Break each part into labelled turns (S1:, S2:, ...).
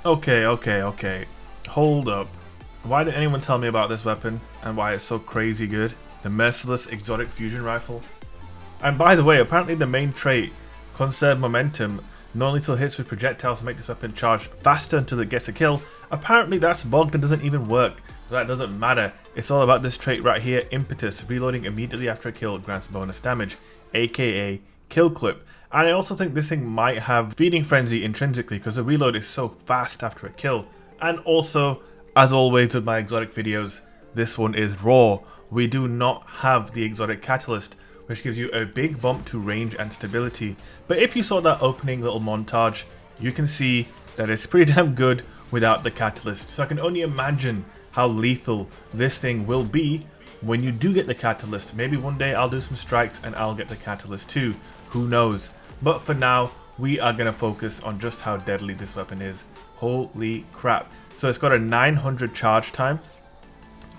S1: Okay. Hold up. Why did anyone tell me about this weapon and why it's so crazy good? The Merciless exotic fusion rifle. And by the way, apparently the main trait, conserve momentum, non-lethal hits with projectiles to make this weapon charge faster until it gets a kill. Apparently that's bugged and doesn't even work. But that doesn't matter. It's all about this trait right here, impetus. Reloading immediately after a kill grants bonus damage, aka kill clip. And I also think this thing might have feeding frenzy intrinsically because the reload is so fast after a kill. And also, as always with my exotic videos, this one is raw. We do not have the exotic catalyst, which gives you a big bump to range and stability. But if you saw that opening little montage, you can see that it's pretty damn good without the catalyst. So I can only imagine how lethal this thing will be when you do get the catalyst. Maybe one day I'll do some strikes and I'll get the catalyst too. Who knows? But for now, we are going to focus on just how deadly this weapon is. Holy crap. So it's got a 900 charge time.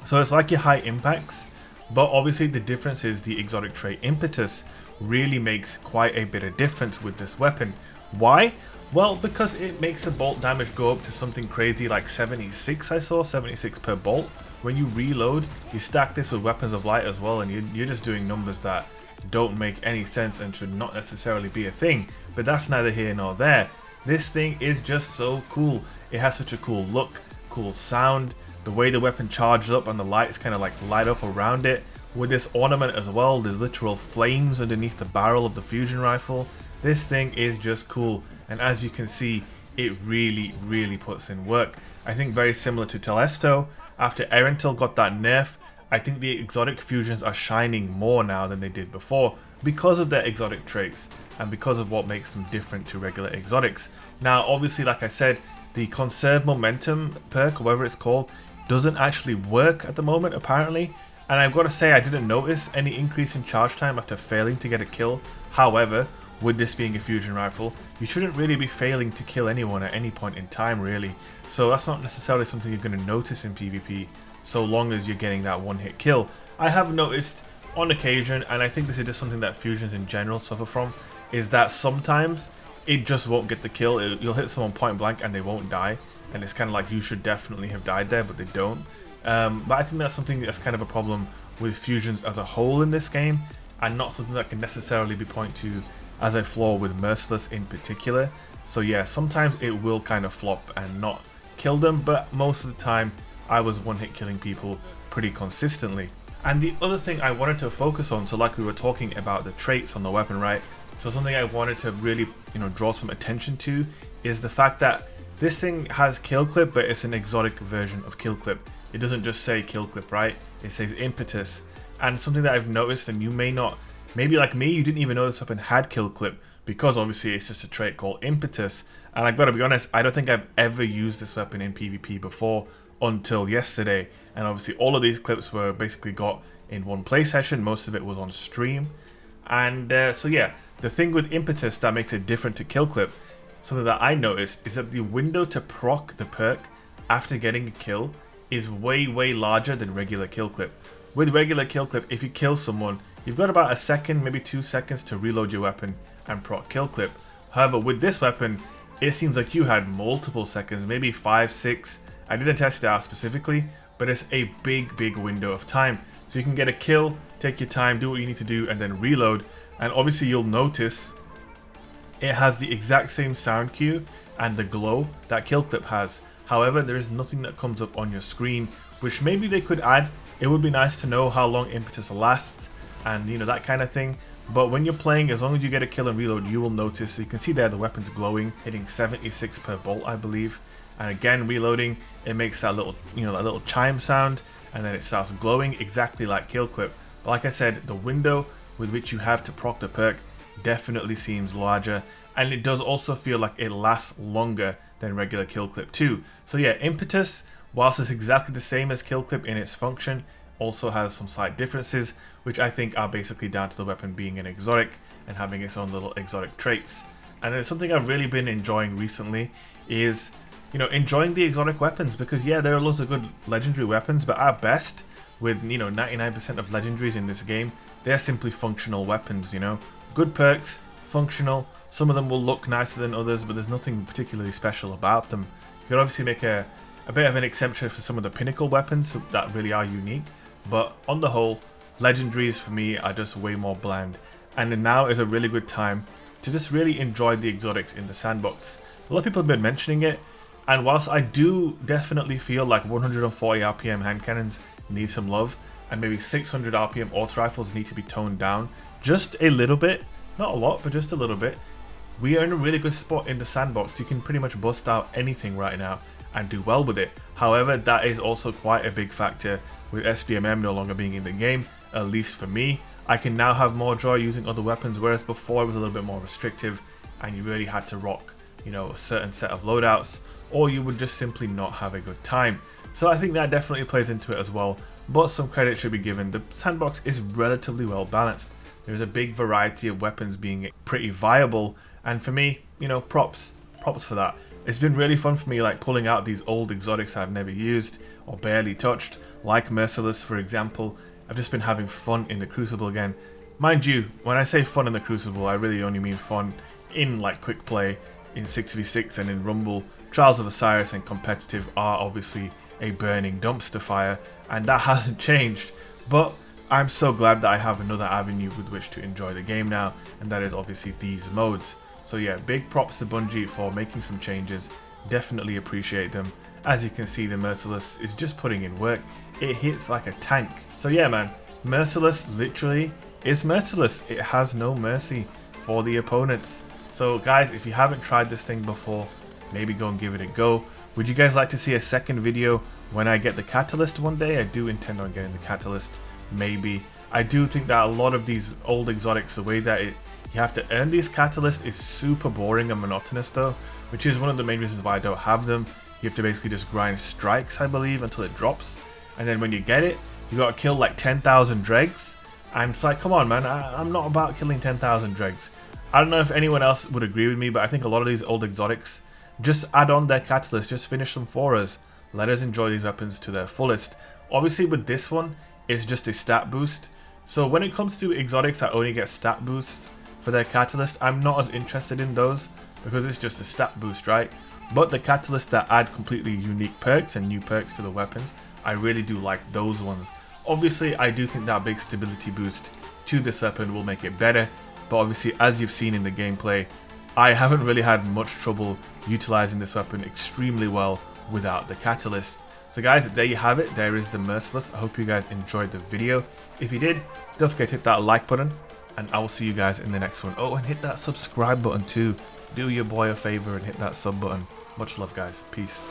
S1: So it's like your high impacts. But obviously the difference is the exotic trait impetus really makes quite a bit of difference with this weapon. Why? Well, because it makes the bolt damage go up to something crazy like 76, I saw, 76 per bolt. When you reload, you stack this with weapons of light as well, and you're just doing numbers that don't make any sense and should not necessarily be a thing. But that's neither here nor there. This thing is just so cool. It has such a cool look, cool sound. The way the weapon charges up and the lights kind of like light up around it. With this ornament as well, there's literal flames underneath the barrel of the fusion rifle. This thing is just cool, and as you can see, it really puts in work. I think very similar to Telesto. After Erentil got that nerf, I think the exotic fusions are shining more now than they did before because of their exotic traits and because of what makes them different to regular exotics. Now obviously, like I said, the conserve momentum perk, or whatever it's called, doesn't actually work at the moment apparently, and I've got to say I didn't notice any increase in charge time after failing to get a kill. However, with this being a fusion rifle, you shouldn't really be failing to kill anyone at any point in time really, so that's not necessarily something you're going to notice in PvP so long as you're getting that one hit kill. I have noticed on occasion, and I think this is just something that fusions in general suffer from, is that sometimes it just won't get the kill. You'll hit someone point blank and they won't die, and it's kind of like you should definitely have died there, but they don't. But I think that's something that's kind of a problem with fusions as a whole in this game, and not something that can necessarily be pointed to as a flaw with Merciless in particular. So yeah, sometimes it will kind of flop and not kill them, but most of the time I was one hit killing people pretty consistently. And the other thing I wanted to focus on, so like we were talking about the traits on the weapon, right? So something I wanted to really, draw some attention to is the fact that this thing has kill clip, but it's an exotic version of kill clip. It doesn't just say kill clip, right? It says impetus. And something that I've noticed, and you may not, maybe like me, you didn't even know this weapon had kill clip, because obviously it's just a trait called impetus. And I've got to be honest, I don't think I've ever used this weapon in PvP before until yesterday. And obviously all of these clips were basically got in one play session. Most of it was on stream. And so yeah, the thing with impetus that makes it different to kill clip, something that I noticed, is that the window to proc the perk after getting a kill is way larger than regular kill clip. With regular kill clip, if you kill someone, you've got about a second, maybe 2 seconds to reload your weapon and proc kill clip. However, with this weapon, it seems like you had multiple seconds, maybe 5, 6. I didn't test it out specifically, but it's a big window of time. So you can get a kill, take your time, do what you need to do, and then reload. And obviously you'll notice it has the exact same sound cue and the glow that kill clip has. However, there is nothing that comes up on your screen, which maybe they could add. It would be nice to know how long impetus lasts and that kind of thing. But when you're playing, as long as you get a kill and reload, you will notice. So you can see there the weapon's glowing, hitting 76 per bolt, I believe. And again, reloading, it makes that little, that little chime sound, and then it starts glowing exactly like kill clip. But like I said, the window with which you have to proc the perk definitely seems larger, and it does also feel like it lasts longer than regular kill clip too. So yeah, impetus, whilst it's exactly the same as kill clip in its function, also has some slight differences, which I think are basically down to the weapon being an exotic and having its own little exotic traits. And then something I've really been enjoying recently is enjoying the exotic weapons, because yeah, there are lots of good legendary weapons, but at best, with 99% of legendaries in this game, they're simply functional weapons. Good perks, functional, Some of them will look nicer than others, but there's nothing particularly special about them. You could obviously make a bit of an exception for some of the pinnacle weapons that really are unique, but on the whole, legendaries for me are just way more bland, and now is a really good time to just really enjoy the exotics in the sandbox. A lot of people have been mentioning it, and whilst I do definitely feel like 140 RPM hand cannons need some love, and maybe 600 RPM auto rifles need to be toned down just a little bit, not a lot, but just a little bit, we are in a really good spot in the sandbox. You can pretty much bust out anything right now and do well with it. However, that is also quite a big factor with SBMM no longer being in the game, at least for me. I can now have more joy using other weapons, whereas before it was a little bit more restrictive and you really had to rock, you know, a certain set of loadouts, or you would just simply not have a good time. So I think that definitely plays into it as well, but some credit should be given. The sandbox is relatively well balanced. There's a big variety of weapons being pretty viable, and for me, you know, props for that. It's been really fun for me, like pulling out these old exotics I've never used or barely touched, like Merciless for example. I've just been having fun in the Crucible again. Mind you, when I say fun in the Crucible, I really only mean fun in like quick play, in 6v6 and in Rumble. Trials of Osiris and competitive are obviously a burning dumpster fire, and that hasn't changed, but I'm so glad that I have another avenue with which to enjoy the game now, and that is obviously these modes. So yeah, big props to Bungie for making some changes, definitely appreciate them. As you can see, the Merciless is just putting in work, it hits like a tank. So yeah man, Merciless literally is merciless, it has no mercy for the opponents. So guys, if you haven't tried this thing before, maybe go and give it a go. Would you guys like to see a second video when I get the Catalyst one day? I do intend on getting the Catalyst, maybe. I do think that a lot of these old exotics, the way that you have to earn these Catalysts is super boring and monotonous though, which is one of the main reasons why I don't have them. You have to basically just grind strikes, I believe, until it drops, and then when you get it, you gotta kill like 10,000 dregs, and it's like, come on man, I'm not about killing 10,000 dregs. I don't know if anyone else would agree with me, but I think a lot of these old exotics, just add on their Catalyst, just finish them for us. Let us enjoy these weapons to their fullest. Obviously with this one, it's just a stat boost. So when it comes to exotics that only get stat boosts for their Catalyst, I'm not as interested in those because it's just a stat boost, right? But the Catalysts that add completely unique perks and new perks to the weapons, I really do like those ones. Obviously, I do think that big stability boost to this weapon will make it better, but obviously, as you've seen in the gameplay, I haven't really had much trouble utilizing this weapon extremely well without the Catalyst. So guys, there you have it. There is the Merciless. I hope you guys enjoyed the video. If you did, don't forget to hit that like button, and I will see you guys in the next one. Oh, and hit that subscribe button too. Do your boy a favor and hit that sub button. Much love, guys. Peace.